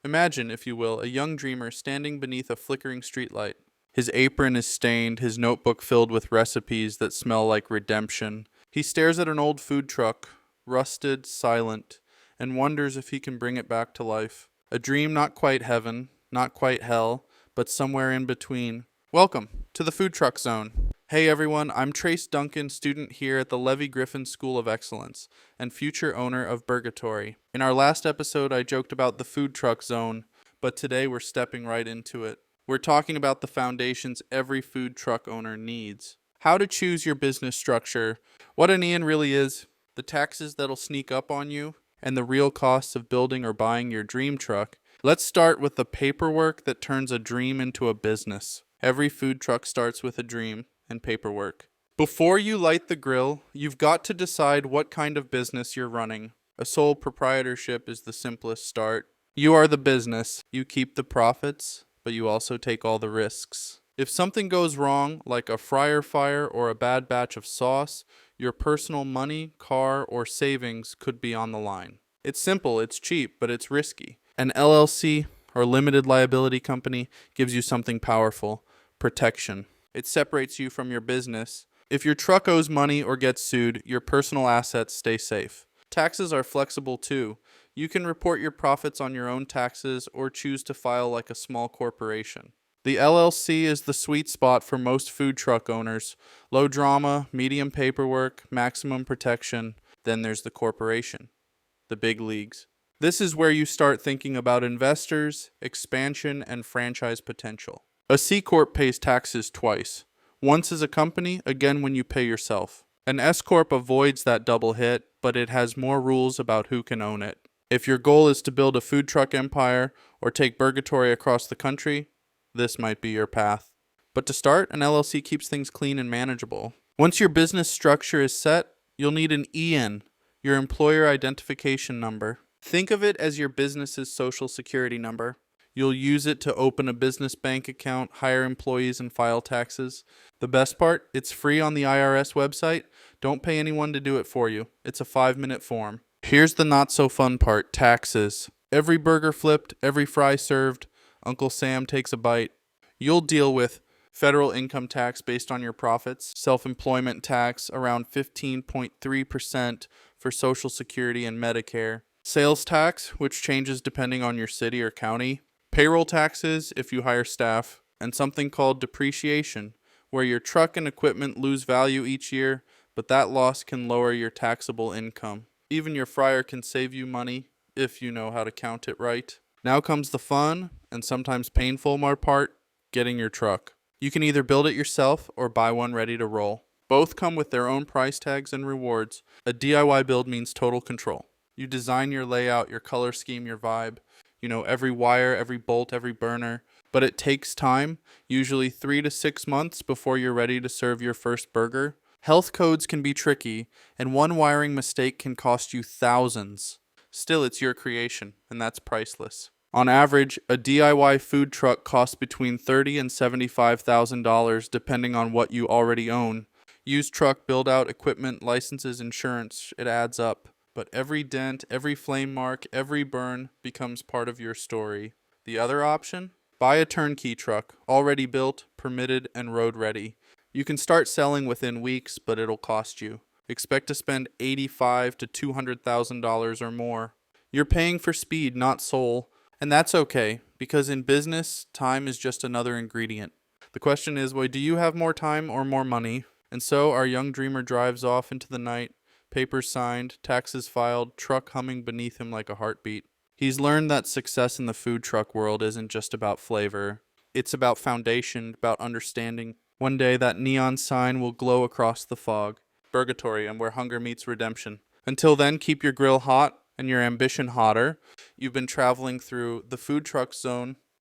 Imagine, if you will, a young dreamer standing beneath a flickering streetlight. His apron is stained, his notebook filled with recipes that smell like redemption. He stares at an old food truck, rusted, silent, and wonders if he can bring it back to life. A dream not quite heaven, not quite hell, but somewhere in between. Welcome to the Food Truck Zone. Hey everyone, I'm Trace Duncan, student here at the Levy Griffin School of Excellence, and future owner of Burgatory. In our last episode, I joked about the Food Truck Zone, but today we're stepping right into it. We're talking about the foundations every food truck owner needs. How to choose your business structure, what an Ian really is, the taxes that'll sneak up on you, and the real costs of building or buying your dream truck. Let's start with the paperwork that turns a dream into a business. Every food truck starts with a dream and paperwork. Before you light the grill, you've got to decide what kind of business you're running. A sole proprietorship is the simplest start. You are the business. You keep the profits, but you also take all the risks. If something goes wrong, like a fryer fire or a bad batch of sauce, your personal money, car, or savings could be on the line. It's simple, it's cheap, but it's risky. An LLC, or limited liability company, gives you something powerful: protection. It separates you from your business. If your truck owes money or gets sued, your personal assets stay safe. Taxes are flexible too. You can report your profits on your own taxes or choose to file like a small corporation. The LLC is the sweet spot for most food truck owners. Low drama, medium paperwork, maximum protection. Then there's the corporation, the big leagues. This is where you start thinking about investors, expansion, and franchise potential. A C Corp pays taxes twice. Once as a company, again when you pay yourself. An S Corp avoids that double hit, but it has more rules about who can own it. If your goal is to build a food truck empire or take Burgatory across the country, this might be your path. But to start, an LLC keeps things clean and manageable. Once your business structure is set, you'll need an EIN, your employer identification number. Think of it as your business's social security number. You'll use it to open a business bank account, hire employees, and file taxes. The best part, it's free on the IRS website. Don't pay anyone to do it for you. It's a 5-minute form. Here's the not so fun part: taxes. Every burger flipped, every fry served, Uncle Sam takes a bite. You'll deal with federal income tax based on your profits, self-employment tax around 15.3% for Social Security and Medicare, sales tax, which changes depending on your city or county, payroll taxes if you hire staff, and something called depreciation, where your truck and equipment lose value each year, but that loss can lower your taxable income. Even your fryer can save you money if you know how to count it right. Now comes the fun, and sometimes painful part: getting your truck. You can either build it yourself or buy one ready to roll. Both come with their own price tags and rewards. A DIY build means total control. You design your layout, your color scheme, your vibe. You know every wire, every bolt, every burner. But it takes time, usually 3 to 6 months before you're ready to serve your first burger. Health codes can be tricky, and one wiring mistake can cost you thousands. Still, it's your creation, and that's priceless. On average, a DIY food truck costs between $30,000 and $75,000 depending on what you already own. Used truck, build-out, equipment, licenses, insurance, it adds up. But every dent, every flame mark, every burn becomes part of your story. The other option? Buy a turnkey truck, already built, permitted, and road ready. You can start selling within weeks, but it'll cost you. Expect to spend $85,000 to $200,000 or more. You're paying for speed, not soul, and that's okay, because in business, time is just another ingredient. The question is, well, do you have more time or more money? And so our young dreamer drives off into the night, papers signed, taxes filed, truck humming beneath him like a heartbeat. He's learned that success in the food truck world isn't just about flavor. It's about foundation, about understanding. One day that neon sign will glow across the fog. Burgatory, and where hunger meets redemption. Until then, keep your grill hot and your ambition hotter. You've been traveling through the Food Truck Zone